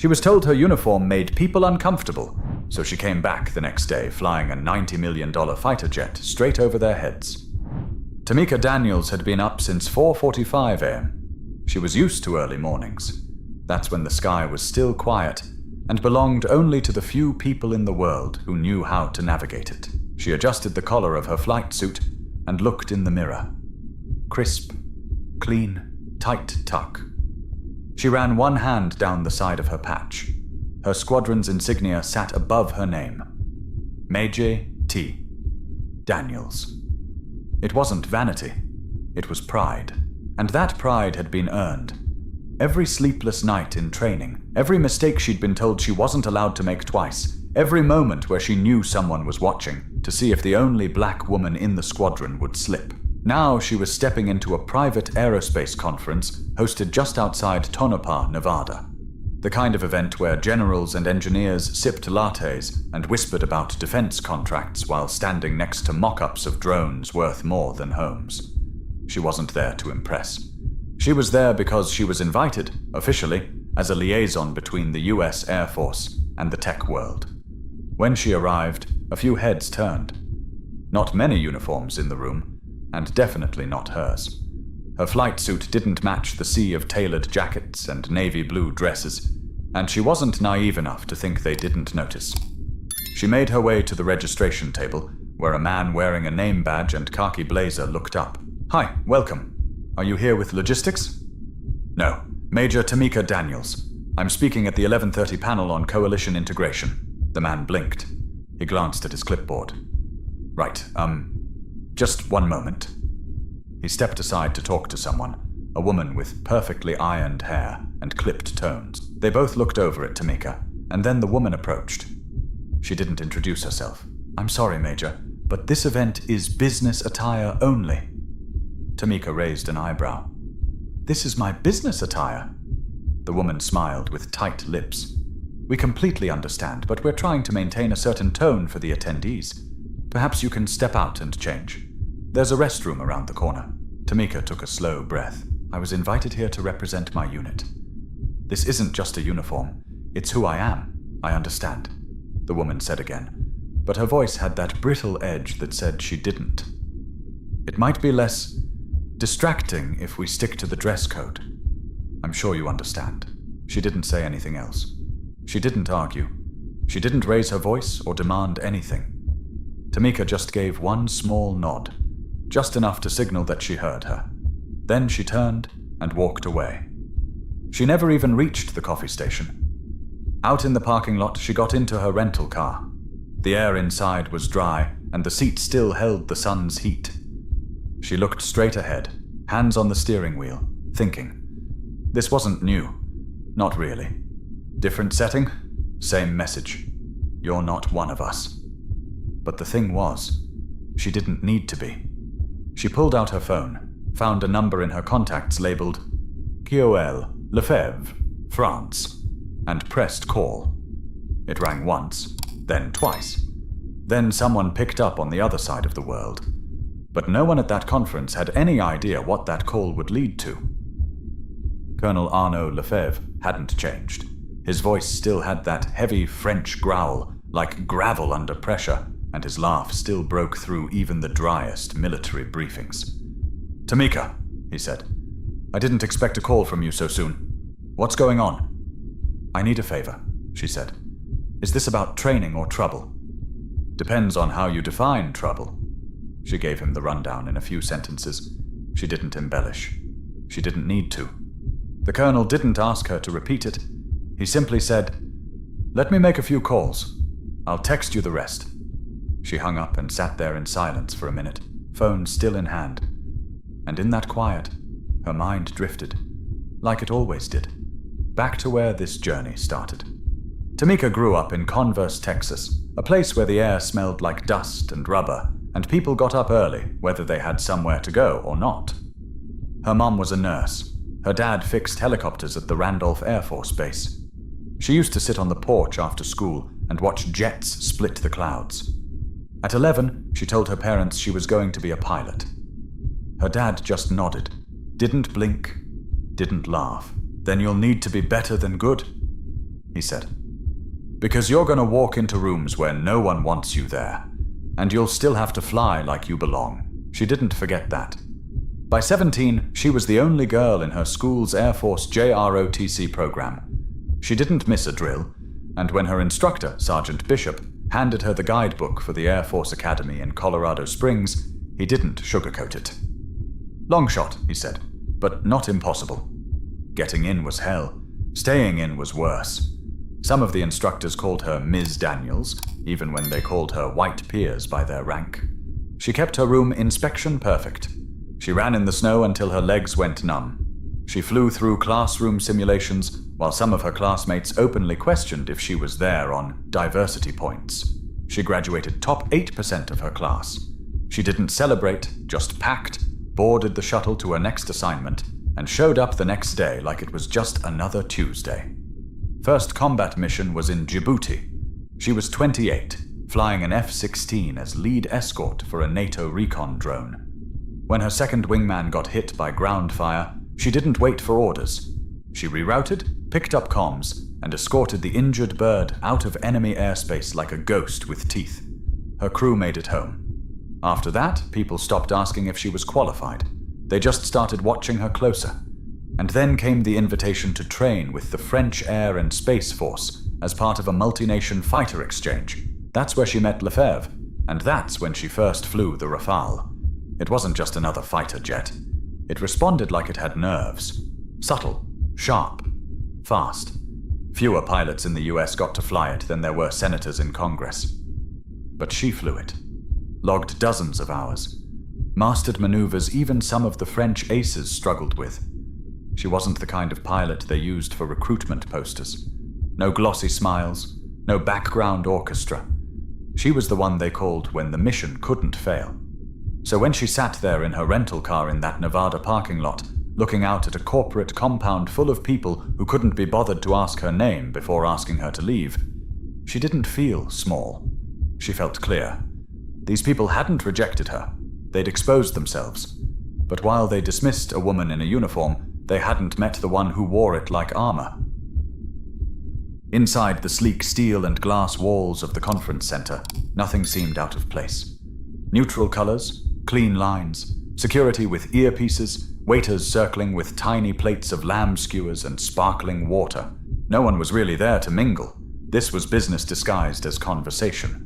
She was told her uniform made people uncomfortable, so she came back the next day flying a $90 million fighter jet straight over their heads. Tameka Daniels had been up since 4:45 a.m. She was used to early mornings. That's when the sky was still quiet and belonged only to the few people in the world who knew how to navigate it. She adjusted the collar of her flight suit and looked in the mirror. Crisp, clean, tight tuck. She ran one hand down the side of her patch. Her squadron's insignia sat above her name. Major T. Daniels. It wasn't vanity. It was pride. And that pride had been earned. Every sleepless night in training, every mistake she'd been told she wasn't allowed to make twice, every moment where she knew someone was watching to see if the only black woman in the squadron would slip. Now she was stepping into a private aerospace conference hosted just outside Tonopah, Nevada. The kind of event where generals and engineers sipped lattes and whispered about defense contracts while standing next to mock-ups of drones worth more than homes. She wasn't there to impress. She was there because she was invited, officially, as a liaison between the US Air Force and the tech world. When she arrived, a few heads turned. Not many uniforms in the room, and definitely not hers. Her flight suit didn't match the sea of tailored jackets and navy blue dresses, and she wasn't naive enough to think they didn't notice. She made her way to the registration table, where a man wearing a name badge and khaki blazer looked up. "Hi, welcome. Are you here with logistics?" "No, Major Tameka Daniels. I'm speaking at the 11:30 panel on coalition integration." The man blinked. He glanced at his clipboard. "Right, just one moment." He stepped aside to talk to someone, a woman with perfectly ironed hair and clipped tones. They both looked over at Tameka, and then the woman approached. She didn't introduce herself. "I'm sorry, Major, but this event is business attire only." Tameka raised an eyebrow. "This is my business attire." The woman smiled with tight lips. "We completely understand, but we're trying to maintain a certain tone for the attendees. Perhaps you can step out and change. There's a restroom around the corner." Tameka took a slow breath. "I was invited here to represent my unit. This isn't just a uniform. It's who I am. I understand," the woman said again, but her voice had that brittle edge that said she didn't. "It might be less distracting if we stick to the dress code. I'm sure you understand." She didn't say anything else. She didn't argue. She didn't raise her voice or demand anything. Tameka just gave one small nod, just enough to signal that she heard her. Then she turned and walked away. She never even reached the coffee station. Out in the parking lot, she got into her rental car. The air inside was dry, and the seat still held the sun's heat. She looked straight ahead, hands on the steering wheel, thinking. This wasn't new. Not really. Different setting, same message. You're not one of us. But the thing was, she didn't need to be. She pulled out her phone, found a number in her contacts labeled Kioel, Lefebvre, France, and pressed call. It rang once, then twice. Then someone picked up on the other side of the world. But no one at that conference had any idea what that call would lead to. Colonel Arnaud Lefebvre hadn't changed. His voice still had that heavy French growl, like gravel under pressure, and his laugh still broke through even the driest military briefings. "Tameka," he said, "I didn't expect a call from you so soon. What's going on?" "I need a favor," she said. "Is this about training or trouble?" "Depends on how you define trouble." She gave him the rundown in a few sentences. She didn't embellish. She didn't need to. The colonel didn't ask her to repeat it. He simply said, "Let me make a few calls. I'll text you the rest." She hung up and sat there in silence for a minute, phone still in hand. And in that quiet, her mind drifted, like it always did, back to where this journey started. Tameka grew up in Converse, Texas, a place where the air smelled like dust and rubber, and people got up early, whether they had somewhere to go or not. Her mom was a nurse. Her dad fixed helicopters at the Randolph Air Force Base. She used to sit on the porch after school and watch jets split the clouds. At 11, she told her parents she was going to be a pilot. Her dad just nodded, didn't blink, didn't laugh. "Then you'll need to be better than good." he said. Because you're going to walk into rooms where no one wants you there, and you'll still have to fly like you belong. She didn't forget that. By 17, she was the only girl in her school's Air Force JROTC program. She didn't miss a drill, and when her instructor, Sergeant Bishop, handed her the guidebook for the Air Force Academy in Colorado Springs, he didn't sugarcoat it. Long shot, he said, but not impossible. Getting in was hell. Staying in was worse. Some of the instructors called her Ms. Daniels, even when they called her white peers by their rank. She kept her room inspection perfect. She ran in the snow until her legs went numb. She flew through classroom simulations while some of her classmates openly questioned if she was there on diversity points. She graduated top 8% of her class. She didn't celebrate, just packed, boarded the shuttle to her next assignment, and showed up the next day like it was just another Tuesday. First combat mission was in Djibouti. She was 28, flying an F-16 as lead escort for a NATO recon drone. When her second wingman got hit by ground fire, she didn't wait for orders. She rerouted, picked up comms, and escorted the injured bird out of enemy airspace like a ghost with teeth. Her crew made it home. After that, people stopped asking if she was qualified. They just started watching her closer. And then came the invitation to train with the French Air and Space Force as part of a multi-nation fighter exchange. That's where she met Lefebvre, and that's when she first flew the Rafale. It wasn't just another fighter jet. It responded like it had nerves. Subtle, sharp, fast. Fewer pilots in the US got to fly it than there were senators in Congress. But she flew it. Logged dozens of hours. Mastered maneuvers even some of the French aces struggled with. She wasn't the kind of pilot they used for recruitment posters. No glossy smiles, no background orchestra. She was the one they called when the mission couldn't fail. So when she sat there in her rental car in that Nevada parking lot, looking out at a corporate compound full of people who couldn't be bothered to ask her name before asking her to leave, she didn't feel small. She felt clear. These people hadn't rejected her. They'd exposed themselves. But while they dismissed a woman in a uniform, they hadn't met the one who wore it like armor. Inside the sleek steel and glass walls of the conference center, nothing seemed out of place. Neutral colors, clean lines, security with earpieces, waiters circling with tiny plates of lamb skewers and sparkling water. No one was really there to mingle. This was business disguised as conversation.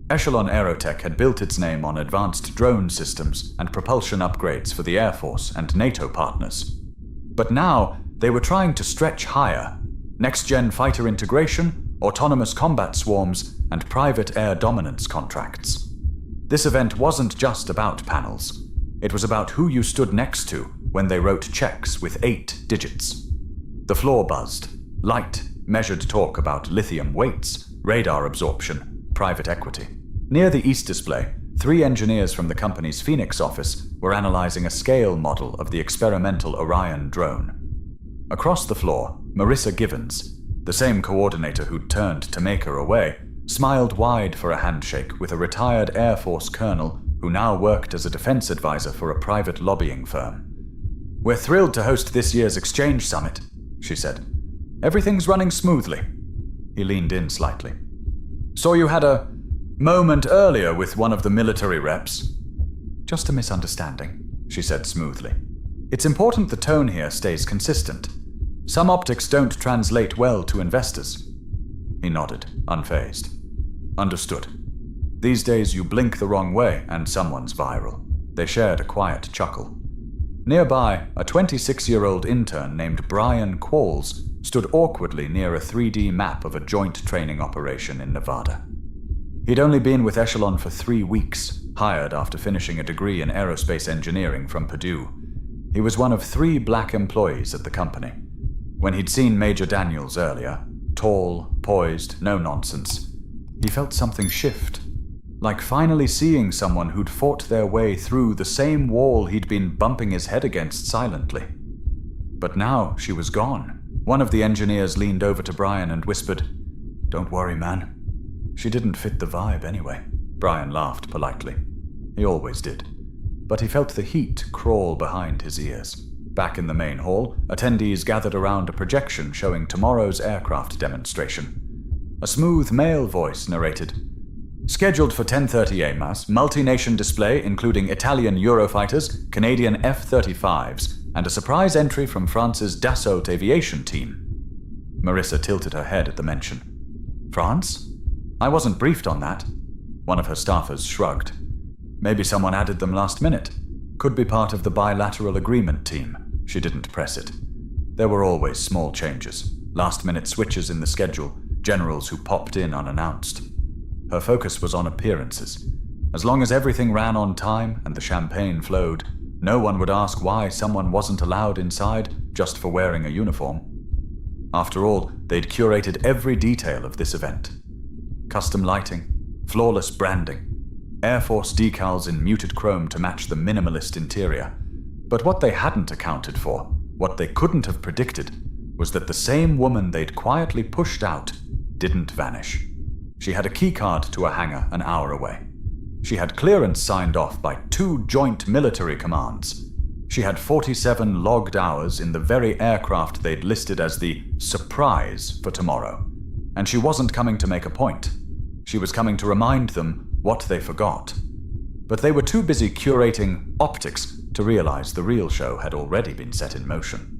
Echelon Aerotech had built its name on advanced drone systems and propulsion upgrades for the Air Force and NATO partners. But now, they were trying to stretch higher. Next-gen fighter integration, autonomous combat swarms, and private air dominance contracts. This event wasn't just about panels. It was about who you stood next to when they wrote checks with 8 digits. The floor buzzed. Light, measured talk about lithium weights, radar absorption, private equity. Near the East display, 3 engineers from the company's Phoenix office were analyzing a scale model of the experimental Orion drone. Across the floor, Marissa Givens, the same coordinator who'd turned Tameka away, smiled wide for a handshake with a retired Air Force colonel who now worked as a defense advisor for a private lobbying firm. "We're thrilled to host this year's Exchange Summit," she said. "Everything's running smoothly." He leaned in slightly. "Saw you had a moment earlier with one of the military reps." "Just a misunderstanding," she said smoothly. "It's important the tone here stays consistent. Some optics don't translate well to investors." He nodded, unfazed. "Understood. These days you blink the wrong way and someone's viral." They shared a quiet chuckle. Nearby, a 26-year-old intern named Brian Qualls stood awkwardly near a 3D map of a joint training operation in Nevada. He'd only been with Echelon for 3 weeks, hired after finishing a degree in aerospace engineering from Purdue. He was one of 3 black employees at the company. When he'd seen Major Daniels earlier, tall, poised, no nonsense, he felt something shift. Like finally seeing someone who'd fought their way through the same wall he'd been bumping his head against silently. But now she was gone. One of the engineers leaned over to Brian and whispered, "Don't worry, man. She didn't fit the vibe anyway." Brian laughed politely. He always did. But he felt the heat crawl behind his ears. Back in the main hall, attendees gathered around a projection showing tomorrow's aircraft demonstration. A smooth male voice narrated, "Scheduled for 10:30 AMAS, multi-nation display including Italian Eurofighters, Canadian F-35s, and a surprise entry from France's Dassault aviation team." Marissa tilted her head at the mention. "France? I wasn't briefed on that." One of her staffers shrugged. "Maybe someone added them last minute. Could be part of the bilateral agreement team." She didn't press it. There were always small changes, last-minute switches in the schedule, generals who popped in unannounced. Her focus was on appearances. As long as everything ran on time and the champagne flowed, no one would ask why someone wasn't allowed inside just for wearing a uniform. After all, they'd curated every detail of this event. Custom lighting, flawless branding, Air Force decals in muted chrome to match the minimalist interior. But what they hadn't accounted for, what they couldn't have predicted, was that the same woman they'd quietly pushed out didn't vanish. She had a keycard to a hangar an hour away. She had clearance signed off by 2 joint military commands. She had 47 logged hours in the very aircraft they'd listed as the surprise for tomorrow. And she wasn't coming to make a point. She was coming to remind them what they forgot. But they were too busy curating optics to realize the real show had already been set in motion.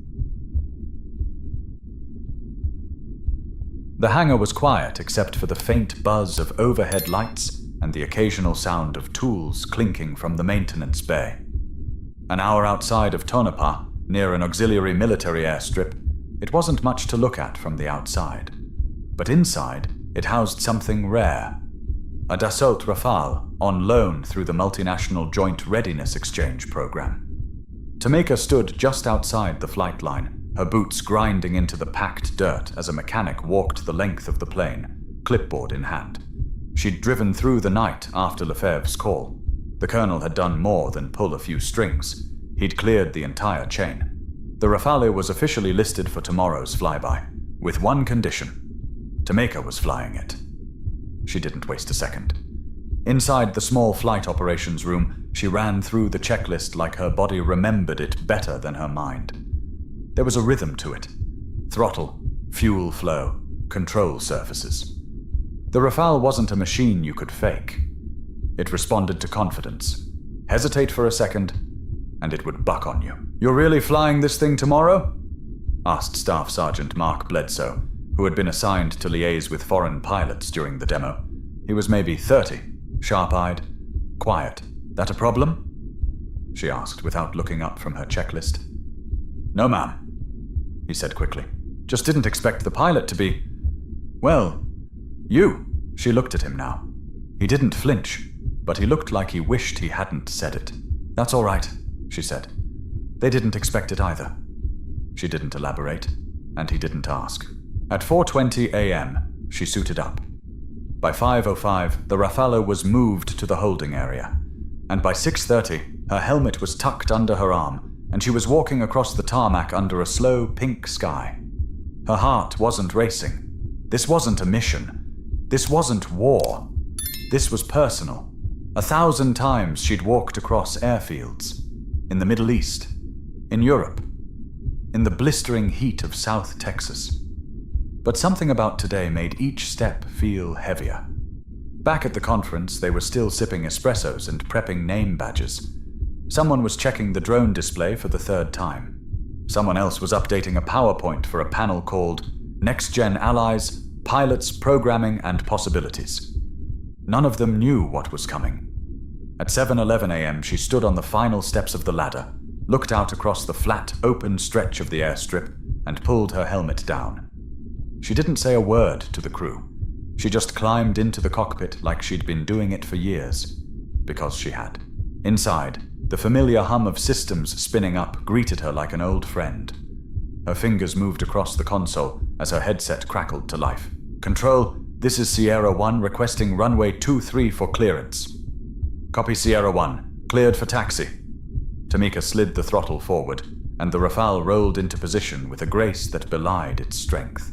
The hangar was quiet except for the faint buzz of overhead lights and the occasional sound of tools clinking from the maintenance bay. An hour outside of Tonopah, near an auxiliary military airstrip, it wasn't much to look at from the outside. But inside, it housed something rare. A Dassault Rafale on loan through the multinational Joint Readiness Exchange program. Tameka stood just outside the flight line, her boots grinding into the packed dirt as a mechanic walked the length of the plane, clipboard in hand. She'd driven through the night after Lefebvre's call. The colonel had done more than pull a few strings. He'd cleared the entire chain. The Rafale was officially listed for tomorrow's flyby, with one condition. Tameka was flying it. She didn't waste a second. Inside the small flight operations room, she ran through the checklist like her body remembered it better than her mind. There was a rhythm to it. Throttle, fuel flow, control surfaces. The Rafale wasn't a machine you could fake. It responded to confidence. Hesitate for a second, and it would buck on you. "You're really flying this thing tomorrow?" asked Staff Sergeant Mark Bledsoe, who had been assigned to liaise with foreign pilots during the demo. He was maybe 30, sharp-eyed, quiet. "That a problem?" she asked without looking up from her checklist. "No, ma'am," he said quickly. "Just didn't expect the pilot to be... well, you." She looked at him now. He didn't flinch, but he looked like he wished he hadn't said it. "That's all right," she said. "They didn't expect it either." She didn't elaborate, and he didn't ask. At 4:20 a.m., she suited up. By 5:05, the Rafale was moved to the holding area, and by 6:30, her helmet was tucked under her arm, and she was walking across the tarmac under a slow pink sky. Her heart wasn't racing. This wasn't a mission. This wasn't war. This was personal. 1,000 times she'd walked across airfields. In the Middle East. In Europe. In the blistering heat of South Texas. But something about today made each step feel heavier. Back at the conference, they were still sipping espressos and prepping name badges. Someone was checking the drone display for the 3rd time. Someone else was updating a PowerPoint for a panel called Next Gen Allies, Pilots, Programming, and Possibilities. None of them knew what was coming. At 7:11 a.m., she stood on the final steps of the ladder, looked out across the flat, open stretch of the airstrip, and pulled her helmet down. She didn't say a word to the crew. She just climbed into the cockpit like she'd been doing it for years. Because she had. Inside, the familiar hum of systems spinning up greeted her like an old friend. Her fingers moved across the console as her headset crackled to life. "Control, this is Sierra 1 requesting runway 23 for clearance." "Copy Sierra 1, cleared for taxi." Tameka slid the throttle forward, and the Rafale rolled into position with a grace that belied its strength.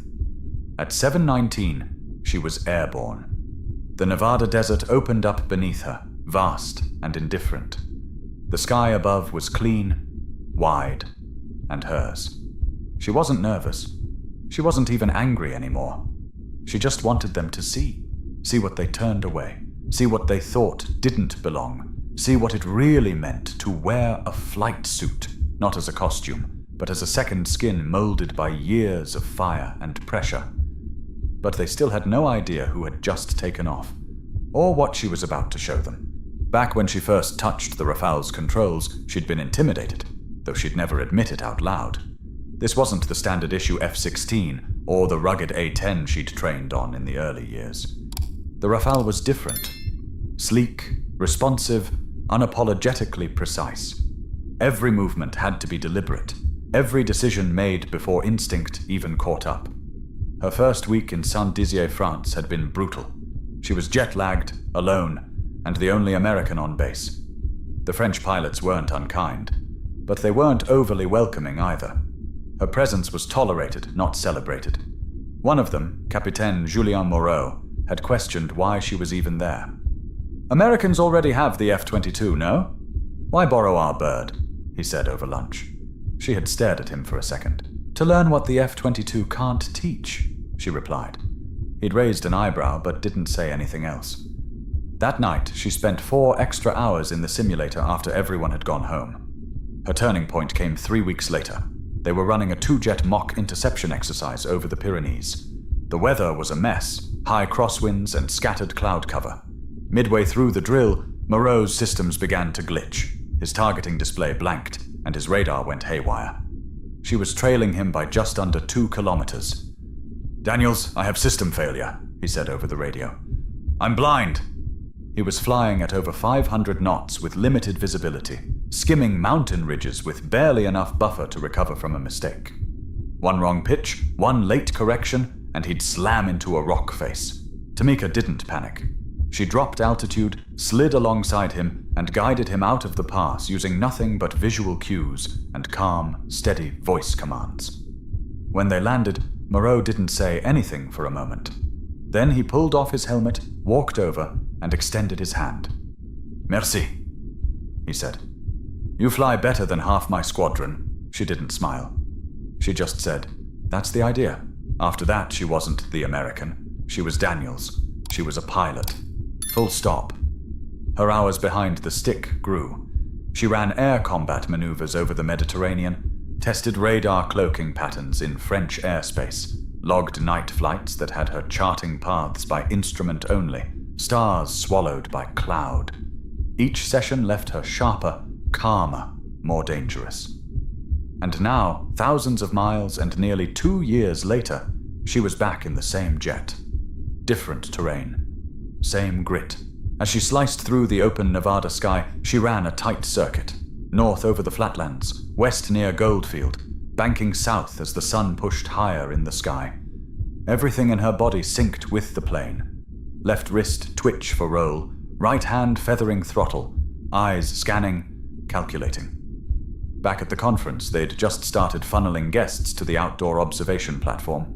At 7:19, she was airborne. The Nevada desert opened up beneath her, vast and indifferent. The sky above was clean, wide, and hers. She wasn't nervous. She wasn't even angry anymore. She just wanted them to see what they turned away, see what they thought didn't belong, see what it really meant to wear a flight suit, not as a costume, but as a second skin molded by years of fire and pressure. But they still had no idea who had just taken off, or what she was about to show them. Back when she first touched the Rafale's controls, she'd been intimidated, though she'd never admit it out loud. This wasn't the standard issue F-16 or the rugged A-10 she'd trained on in the early years. The Rafale was different. Sleek, responsive, unapologetically precise. Every movement had to be deliberate, every decision made before instinct even caught up. Her first week in Saint-Dizier, France had been brutal. She was jet-lagged, alone, and the only American on base. The French pilots weren't unkind, but they weren't overly welcoming either. Her presence was tolerated, not celebrated. One of them, Capitaine Julien Moreau, had questioned why she was even there. "Americans already have the F-22, no? Why borrow our bird?" he said over lunch. She had stared at him for a second. "To learn what the F-22 can't teach," she replied. He'd raised an eyebrow but didn't say anything else. That night, she spent 4 extra hours in the simulator after everyone had gone home. Her turning point came 3 weeks later. They were running a 2-jet mock interception exercise over the Pyrenees. The weather was a mess, high crosswinds and scattered cloud cover. Midway through the drill, Moreau's systems began to glitch. His targeting display blanked, and his radar went haywire. She was trailing him by just under 2 kilometers. "Daniels, I have system failure," he said over the radio. "I'm blind." He was flying at over 500 knots with limited visibility, skimming mountain ridges with barely enough buffer to recover from a mistake. One wrong pitch, one late correction, and he'd slam into a rock face. Tameka didn't panic. She dropped altitude, slid alongside him, and guided him out of the pass using nothing but visual cues and calm, steady voice commands. When they landed, Moreau didn't say anything for a moment. Then he pulled off his helmet, walked over, and extended his hand. "Merci," he said. "You fly better than half my squadron." She didn't smile. She just said, "That's the idea." After that, she wasn't the American. She was Daniels. She was a pilot. Full stop. Her hours behind the stick grew. She ran air combat maneuvers over the Mediterranean, tested radar cloaking patterns in French airspace, logged night flights that had her charting paths by instrument only, stars swallowed by cloud. Each session left her sharper, calmer, more dangerous. And now, thousands of miles and nearly 2 years later, she was back in the same jet. Different terrain. Same grit. As she sliced through the open Nevada sky, she ran a tight circuit. North over the flatlands, west near Goldfield, banking south as the sun pushed higher in the sky. Everything in her body synced with the plane. Left wrist twitch for roll, right hand feathering throttle, eyes scanning, calculating. Back at the conference, they'd just started funneling guests to the outdoor observation platform.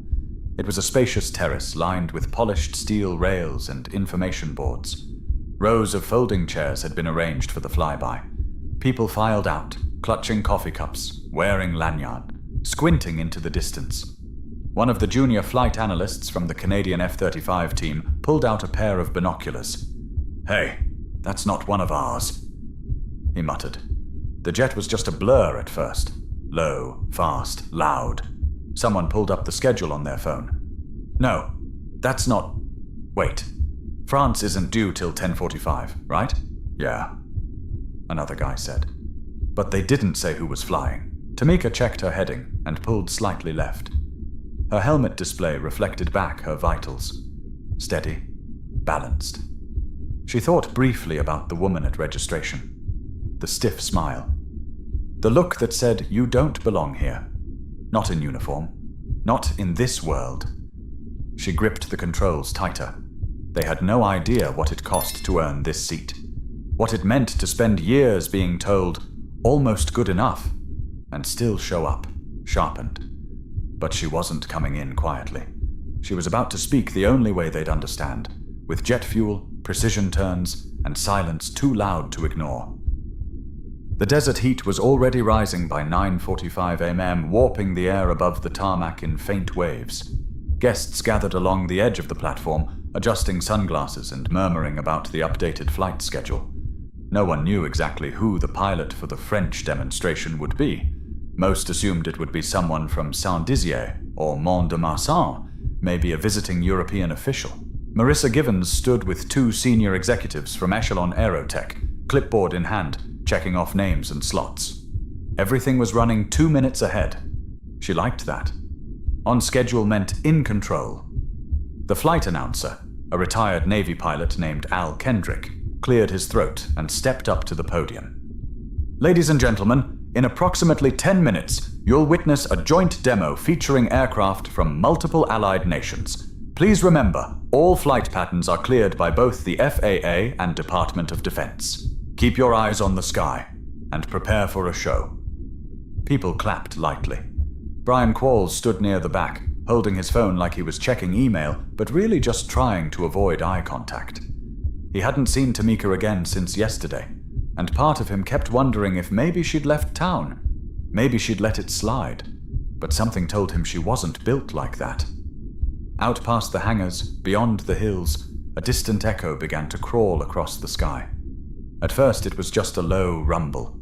It was a spacious terrace lined with polished steel rails and information boards. Rows of folding chairs had been arranged for the flyby. People filed out, clutching coffee cups, wearing lanyard, squinting into the distance. One of the junior flight analysts from the Canadian F-35 team pulled out a pair of binoculars. "Hey, that's not one of ours," he muttered. The jet was just a blur at first. Low, fast, loud. Someone pulled up the schedule on their phone. "No, that's not... Wait. France isn't due till 10:45, right?" "Yeah," another guy said. But they didn't say who was flying. Tameka checked her heading and pulled slightly left. Her helmet display reflected back her vitals. Steady, balanced. She thought briefly about the woman at registration. The stiff smile. The look that said, "You don't belong here. Not in uniform. Not in this world." She gripped the controls tighter. They had no idea what it cost to earn this seat. What it meant to spend years being told, almost good enough, and still show up, sharpened. But she wasn't coming in quietly. She was about to speak the only way they'd understand, with jet fuel, precision turns, and silence too loud to ignore. The desert heat was already rising by 9:45 am, warping the air above the tarmac in faint waves. Guests gathered along the edge of the platform, adjusting sunglasses and murmuring about the updated flight schedule. No one knew exactly who the pilot for the French demonstration would be. Most assumed it would be someone from Saint-Dizier or Mont-de-Marsan, maybe a visiting European official. Marissa Givens stood with two senior executives from Echelon Aerotech, clipboard in hand, checking off names and slots. Everything was running 2 minutes ahead. She liked that. On schedule meant in control. The flight announcer, a retired Navy pilot named Al Kendrick, cleared his throat and stepped up to the podium. Ladies and gentlemen, in approximately 10 minutes, you'll witness a joint demo featuring aircraft from multiple allied nations. Please remember, all flight patterns are cleared by both the FAA and Department of Defense. Keep your eyes on the sky and prepare for a show. People clapped lightly. Brian Qualls stood near the back, holding his phone like he was checking email, but really just trying to avoid eye contact. He hadn't seen Tameka again since yesterday, and part of him kept wondering if maybe she'd left town. Maybe she'd let it slide, but something told him she wasn't built like that. Out past the hangars, beyond the hills, a distant echo began to crawl across the sky. At first it was just a low rumble.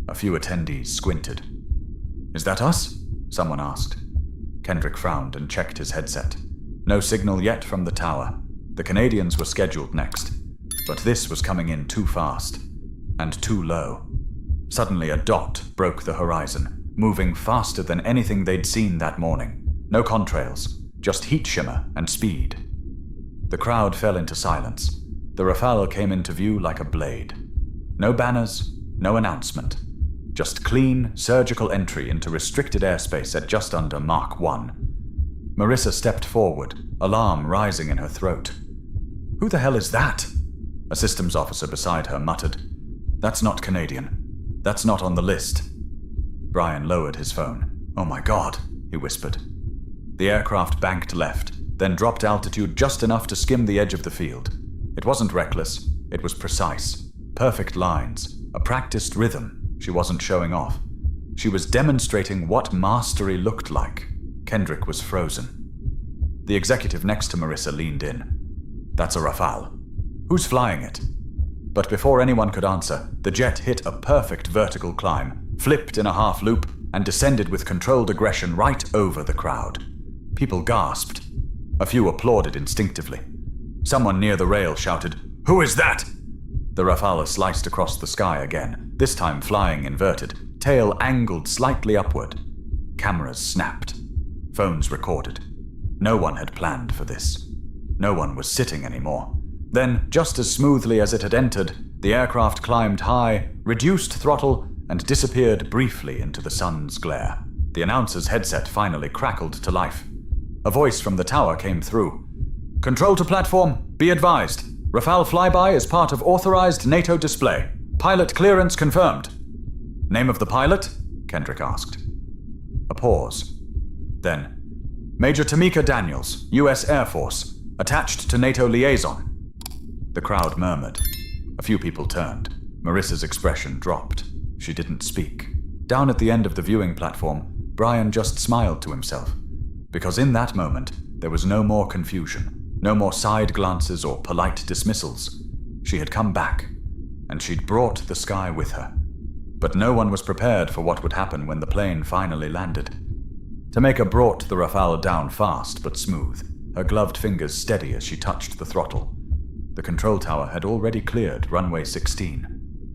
A few attendees squinted. "Is that us?" someone asked. Kendrick frowned and checked his headset. No signal yet from the tower. The Canadians were scheduled next, but this was coming in too fast, and too low. Suddenly a dot broke the horizon, moving faster than anything they'd seen that morning. No contrails, just heat shimmer and speed. The crowd fell into silence. The Rafale came into view like a blade. No banners, no announcement. Just clean, surgical entry into restricted airspace at just under Mach 1. Marissa stepped forward, alarm rising in her throat. "Who the hell is that?" A systems officer beside her muttered. "That's not Canadian. That's not on the list." Brian lowered his phone. "Oh my God," he whispered. The aircraft banked left, then dropped altitude just enough to skim the edge of the field. It wasn't reckless, it was precise. Perfect lines, a practiced rhythm. She wasn't showing off. She was demonstrating what mastery looked like. Kendrick was frozen. The executive next to Marissa leaned in. "That's a Rafale. Who's flying it?" But before anyone could answer, the jet hit a perfect vertical climb, flipped in a half loop, and descended with controlled aggression right over the crowd. People gasped. A few applauded instinctively. Someone near the rail shouted, "Who is that?" The Rafale sliced across the sky again, this time flying inverted, tail angled slightly upward. Cameras snapped. Phones recorded. No one had planned for this. No one was sitting anymore. Then, just as smoothly as it had entered, the aircraft climbed high, reduced throttle, and disappeared briefly into the sun's glare. The announcer's headset finally crackled to life. A voice from the tower came through. "Control to platform, be advised. Rafale flyby is part of authorized NATO display. Pilot clearance confirmed." "Name of the pilot?" Kendrick asked. A pause. Then, "Major Tameka Daniels, U.S. Air Force, attached to NATO liaison." The crowd murmured. A few people turned. Marissa's expression dropped. She didn't speak. Down at the end of the viewing platform, Brian just smiled to himself. Because in that moment, there was no more confusion. No more side glances or polite dismissals. She had come back, and she'd brought the sky with her. But no one was prepared for what would happen when the plane finally landed. Tameka brought the Rafale down fast but smooth, her gloved fingers steady as she touched the throttle. The control tower had already cleared runway 16.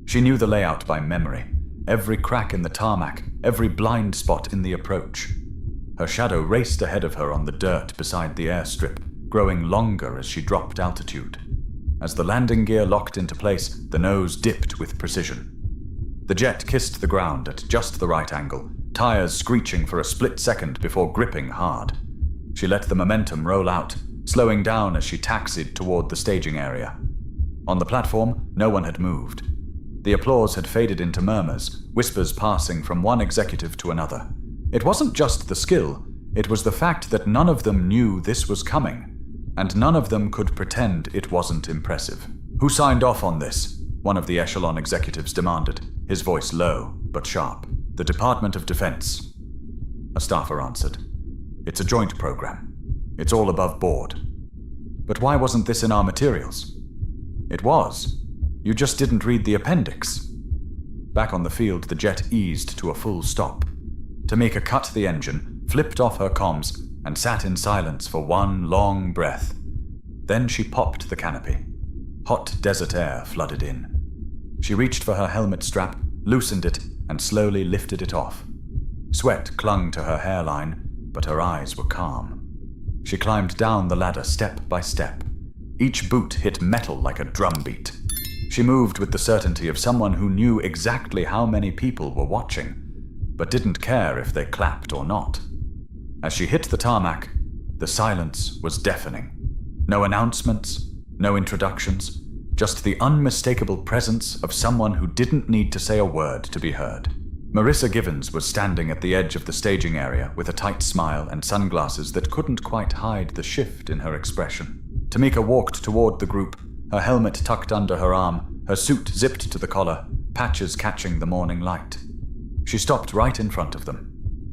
She knew the layout by memory, every crack in the tarmac, every blind spot in the approach. Her shadow raced ahead of her on the dirt beside the airstrip, growing longer as she dropped altitude. As the landing gear locked into place, the nose dipped with precision. The jet kissed the ground at just the right angle, tires screeching for a split second before gripping hard. She let the momentum roll out, slowing down as she taxied toward the staging area. On the platform, no one had moved. The applause had faded into murmurs, whispers passing from one executive to another. It wasn't just the skill, it was the fact that none of them knew this was coming, and none of them could pretend it wasn't impressive. "Who signed off on this?" one of the echelon executives demanded, his voice low but sharp. "The Department of Defense." A staffer answered. "It's a joint program. It's all above board." "But why wasn't this in our materials?" "It was. You just didn't read the appendix." Back on the field, the jet eased to a full stop. Tameka cut the engine, flipped off her comms, and sat in silence for one long breath. Then she popped the canopy. Hot desert air flooded in. She reached for her helmet strap, loosened it, and slowly lifted it off. Sweat clung to her hairline, but her eyes were calm. She climbed down the ladder step by step. Each boot hit metal like a drumbeat. She moved with the certainty of someone who knew exactly how many people were watching, but didn't care if they clapped or not. As she hit the tarmac, the silence was deafening. No announcements, no introductions, just the unmistakable presence of someone who didn't need to say a word to be heard. Marissa Givens was standing at the edge of the staging area with a tight smile and sunglasses that couldn't quite hide the shift in her expression. Tameka walked toward the group, her helmet tucked under her arm, her suit zipped to the collar, patches catching the morning light. She stopped right in front of them.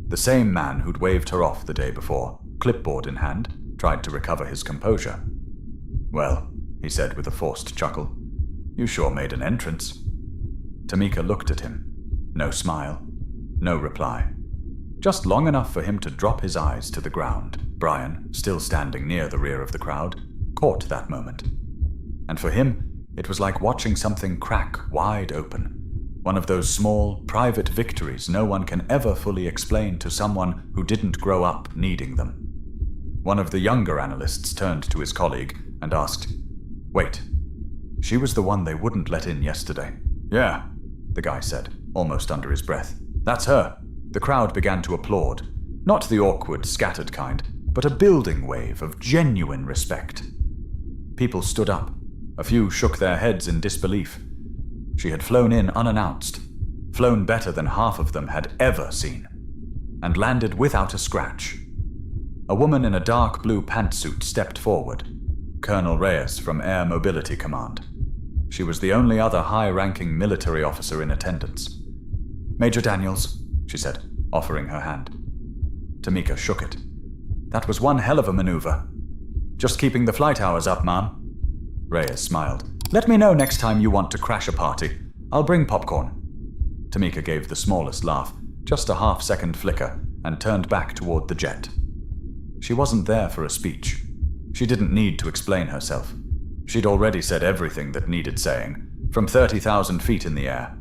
The same man who'd waved her off the day before, clipboard in hand, tried to recover his composure. "Well," he said with a forced chuckle, "you sure made an entrance." Tameka looked at him. No smile, no reply. Just long enough for him to drop his eyes to the ground. Brian, still standing near the rear of the crowd, caught that moment. And for him, it was like watching something crack wide open. One of those small, private victories no one can ever fully explain to someone who didn't grow up needing them. One of the younger analysts turned to his colleague and asked, "Wait, she was the one they wouldn't let in yesterday." "Yeah," the guy said, almost under his breath. "That's her." The crowd began to applaud. Not the awkward, scattered kind, but a building wave of genuine respect. People stood up. A few shook their heads in disbelief. She had flown in unannounced, flown better than half of them had ever seen, and landed without a scratch. A woman in a dark blue pantsuit stepped forward, Colonel Reyes from Air Mobility Command. She was the only other high-ranking military officer in attendance. "Major Daniels," she said, offering her hand. Tameka shook it. "That was one hell of a maneuver." "Just keeping the flight hours up, ma'am." Reyes smiled. "Let me know next time you want to crash a party. I'll bring popcorn." Tameka gave the smallest laugh, just a half-second flicker, and turned back toward the jet. She wasn't there for a speech. She didn't need to explain herself. She'd already said everything that needed saying, from 30,000 feet in the air.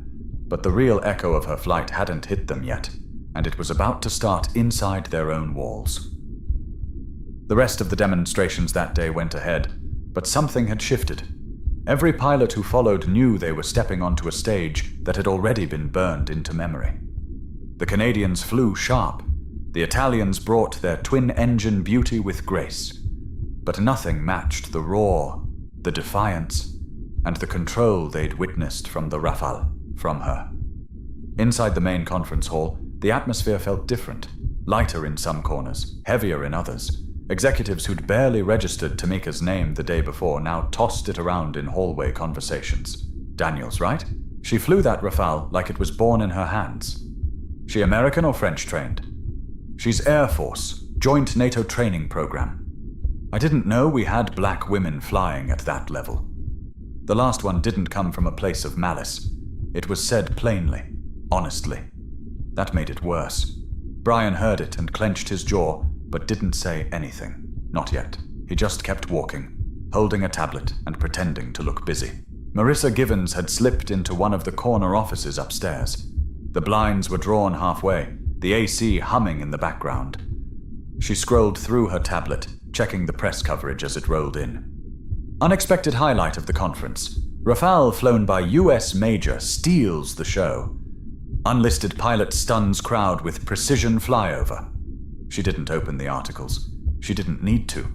But the real echo of her flight hadn't hit them yet, and it was about to start inside their own walls. The rest of the demonstrations that day went ahead, but something had shifted. Every pilot who followed knew they were stepping onto a stage that had already been burned into memory. The Canadians flew sharp. The Italians brought their twin-engine beauty with grace. But nothing matched the roar, the defiance, and the control they'd witnessed from the Rafale, from her. Inside the main conference hall, the atmosphere felt different, lighter in some corners, heavier in others. Executives who'd barely registered Tameka's name the day before now tossed it around in hallway conversations. "Daniels, right? She flew that Rafale like it was born in her hands. She American or French trained? She's Air Force, Joint NATO Training Program. I didn't know we had black women flying at that level." The last one didn't come from a place of malice. It was said plainly, honestly. That made it worse. Brian heard it and clenched his jaw, but didn't say anything. Not yet. He just kept walking, holding a tablet and pretending to look busy. Marissa Givens had slipped into one of the corner offices upstairs. The blinds were drawn halfway, the AC humming in the background. She scrolled through her tablet, checking the press coverage as it rolled in. Unexpected highlight of the conference. Rafale flown by U.S. Major steals the show. Unlisted pilot stuns crowd with precision flyover. She didn't open the articles. She didn't need to.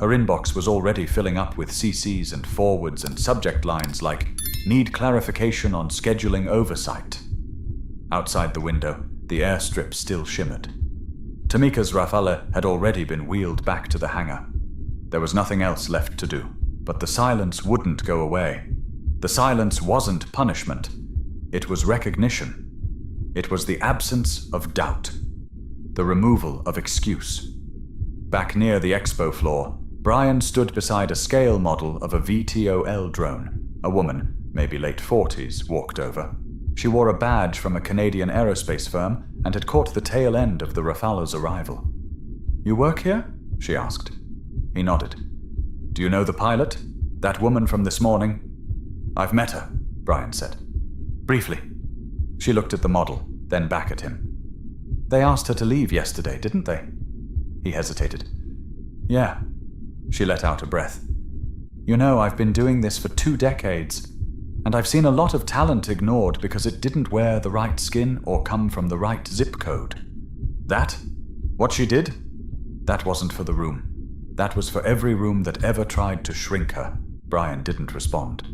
Her inbox was already filling up with CCs and forwards and subject lines like, "Need clarification on scheduling oversight." Outside the window, the airstrip still shimmered. Tameka's Rafale had already been wheeled back to the hangar. There was nothing else left to do, but the silence wouldn't go away. The silence wasn't punishment. It was recognition. It was the absence of doubt. The removal of excuse. Back near the expo floor, Brian stood beside a scale model of a VTOL drone. A woman, maybe late 40s, walked over. She wore a badge from a Canadian aerospace firm and had caught the tail end of the Rafale's arrival. "You work here?" she asked. He nodded. "Do you know the pilot? That woman from this morning?" "I've met her," Brian said. "Briefly." She looked at the model, then back at him. "They asked her to leave yesterday, didn't they?" He hesitated. "Yeah." She let out a breath. "You know, I've been doing this for 2 decades, and I've seen a lot of talent ignored because it didn't wear the right skin or come from the right zip code. That? What she did? That wasn't for the room. That was for every room that ever tried to shrink her." Brian didn't respond.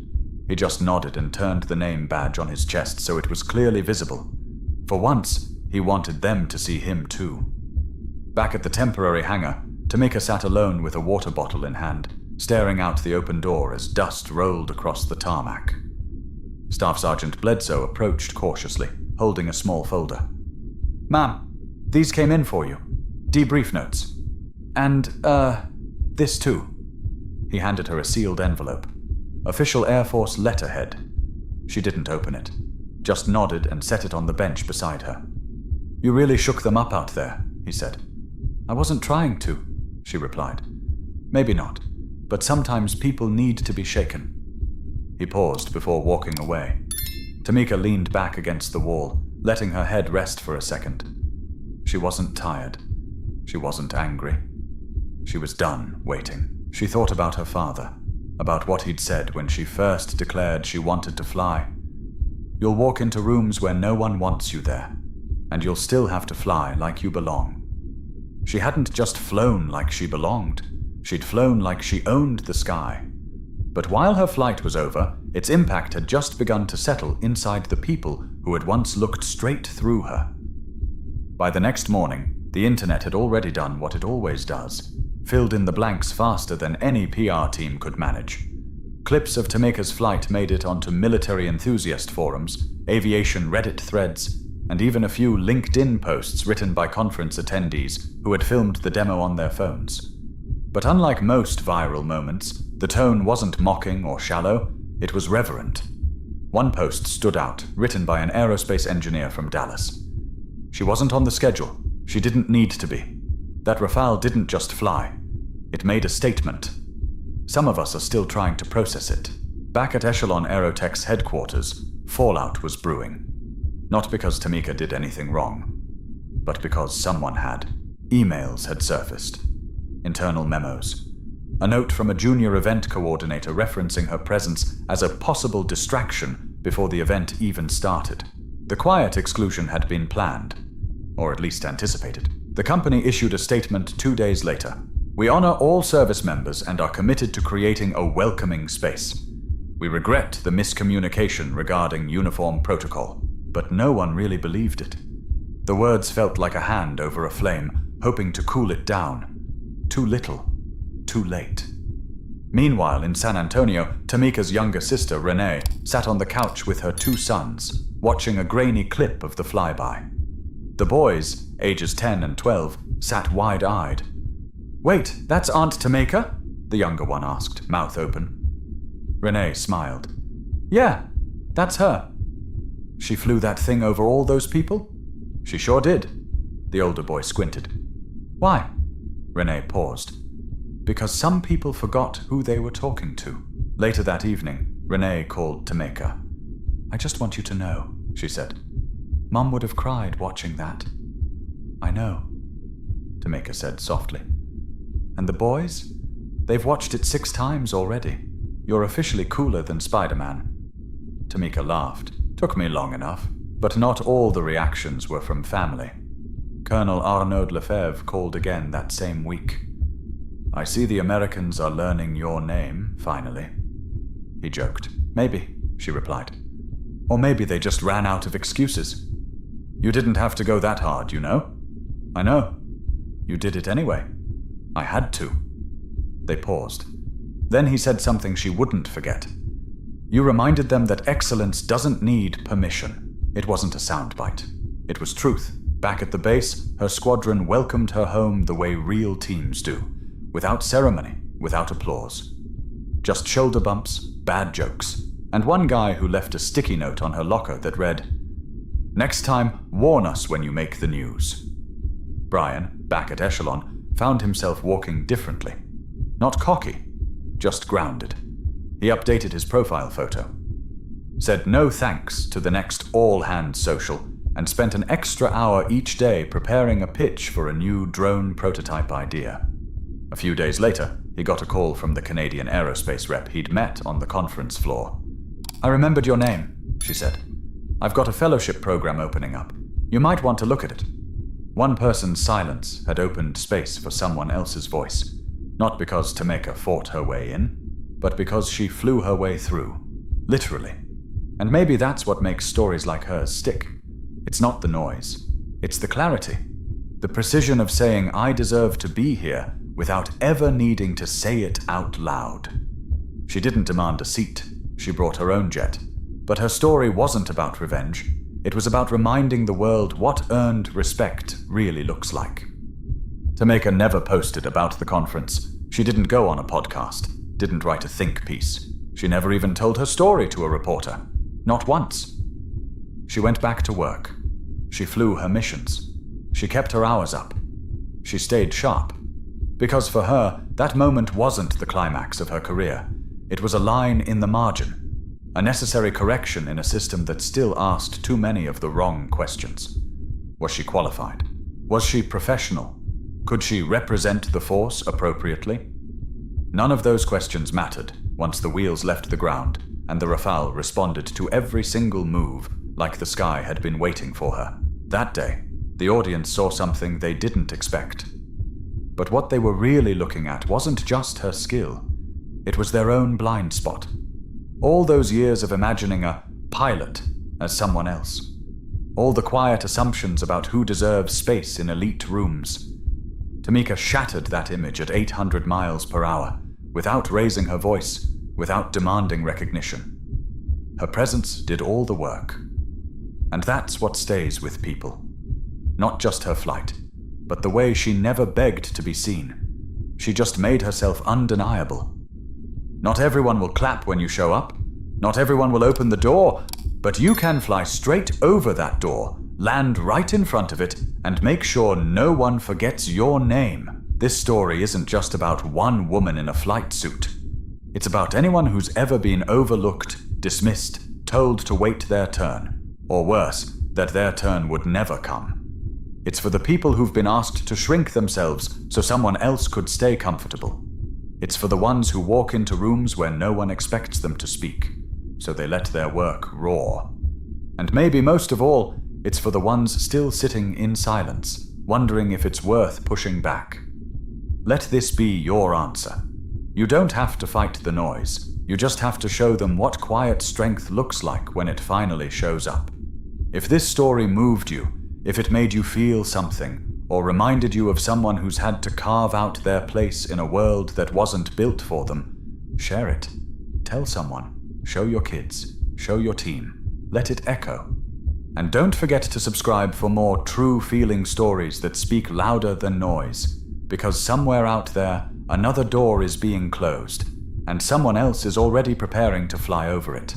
He just nodded and turned the name badge on his chest so it was clearly visible. For once, he wanted them to see him too. Back at the temporary hangar, Tameka sat alone with a water bottle in hand, staring out the open door as dust rolled across the tarmac. Staff Sergeant Bledsoe approached cautiously, holding a small folder. "Ma'am, these came in for you. Debrief notes. And, this too." He handed her a sealed envelope. Official Air Force letterhead. She didn't open it, just nodded and set it on the bench beside her. "You really shook them up out there," he said. "I wasn't trying to," she replied. "Maybe not, but sometimes people need to be shaken." He paused before walking away. Tameka leaned back against the wall, letting her head rest for a second. She wasn't tired. She wasn't angry. She was done waiting. She thought about her father, about what he'd said when she first declared she wanted to fly. "You'll walk into rooms where no one wants you there, and you'll still have to fly like you belong." She hadn't just flown like she belonged. She'd flown like she owned the sky. But while her flight was over, its impact had just begun to settle inside the people who had once looked straight through her. By the next morning, the internet had already done what it always does, filled in the blanks faster than any PR team could manage. Clips of Tameka's flight made it onto military enthusiast forums, aviation Reddit threads, and even a few LinkedIn posts written by conference attendees who had filmed the demo on their phones. But unlike most viral moments, the tone wasn't mocking or shallow, it was reverent. One post stood out, written by an aerospace engineer from Dallas. "She wasn't on the schedule. She didn't need to be. That Rafale didn't just fly. It made a statement. Some of us are still trying to process it." Back at Echelon Aerotech's headquarters, fallout was brewing. Not because Tameka did anything wrong, but because someone had. Emails had surfaced. Internal memos. A note from a junior event coordinator referencing her presence as a possible distraction before the event even started. The quiet exclusion had been planned, or at least anticipated. The company issued a statement 2 days later. "We honor all service members and are committed to creating a welcoming space. We regret the miscommunication regarding uniform protocol." But no one really believed it. The words felt like a hand over a flame, hoping to cool it down. Too little, too late. Meanwhile, in San Antonio, Tameka's younger sister, Renee, sat on the couch with her 2 sons, watching a grainy clip of the flyby. The boys, ages 10 and 12, sat wide-eyed. "Wait, that's Aunt Tameka?" the younger one asked, mouth open. Renee smiled. "Yeah, that's her." "She flew that thing over all those people?" "She sure did." The older boy squinted. "Why?" Renee paused. "Because some people forgot who they were talking to." Later that evening, Renee called Tameka. "I just want you to know," she said. "Mom would have cried watching that." "I know," Tameka said softly. "And the boys? They've watched it 6 times already. You're officially cooler than Spider-Man." Tameka laughed. "Took me long enough, but not all the reactions were from family. Colonel Arnaud Lefebvre called again that same week. I see the Americans are learning your name, finally." He joked. "Maybe," she replied. "Or maybe they just ran out of excuses. You didn't have to go that hard, you know?" "I know. You did it anyway." "I had to." They paused. Then he said something she wouldn't forget. You reminded them that excellence doesn't need permission. It wasn't a soundbite. It was truth. Back at the base, her squadron welcomed her home the way real teams do, without ceremony, without applause. Just shoulder bumps, bad jokes, and one guy who left a sticky note on her locker that read, "Next time, warn us when you make the news." Brian, back at Echelon, found himself walking differently. Not cocky, just grounded. He updated his profile photo, said no thanks to the next all-hands social, and spent an extra hour each day preparing a pitch for a new drone prototype idea. A few days later, he got a call from the Canadian aerospace rep he'd met on the conference floor. "I remembered your name," she said. "I've got a fellowship program opening up. You might want to look at it." One person's silence had opened space for someone else's voice, not because Tameka fought her way in, but because she flew her way through, literally. And maybe that's what makes stories like hers stick. It's not the noise, it's the clarity, the precision of saying I deserve to be here without ever needing to say it out loud. She didn't demand a seat, she brought her own jet, but her story wasn't about revenge. It was about reminding the world what earned respect really looks like. Tameka never posted about the conference. She didn't go on a podcast, didn't write a think piece. She never even told her story to a reporter. Not once. She went back to work. She flew her missions. She kept her hours up. She stayed sharp. Because for her, that moment wasn't the climax of her career. It was a line in the margin, a necessary correction in a system that still asked too many of the wrong questions. Was she qualified? Was she professional? Could she represent the force appropriately? None of those questions mattered once the wheels left the ground and the Rafale responded to every single move like the sky had been waiting for her. That day, the audience saw something they didn't expect. But what they were really looking at wasn't just her skill. It was their own blind spot. All those years of imagining a pilot as someone else. All the quiet assumptions about who deserves space in elite rooms. Tameka shattered that image at 800 miles per hour, without raising her voice, without demanding recognition. Her presence did all the work. And that's what stays with people. Not just her flight, but the way she never begged to be seen. She just made herself undeniable. Not everyone will clap when you show up. Not everyone will open the door, but you can fly straight over that door, land right in front of it, and make sure no one forgets your name. This story isn't just about one woman in a flight suit. It's about anyone who's ever been overlooked, dismissed, told to wait their turn. Or worse, that their turn would never come. It's for the people who've been asked to shrink themselves so someone else could stay comfortable. It's for the ones who walk into rooms where no one expects them to speak, so they let their work roar. And maybe most of all, it's for the ones still sitting in silence, wondering if it's worth pushing back. Let this be your answer. You don't have to fight the noise. You just have to show them what quiet strength looks like when it finally shows up. If this story moved you, if it made you feel something, or reminded you of someone who's had to carve out their place in a world that wasn't built for them, share it. Tell someone. Show your kids. Show your team. Let it echo. And don't forget to subscribe for more true feeling stories that speak louder than noise, because somewhere out there, another door is being closed, and someone else is already preparing to fly over it.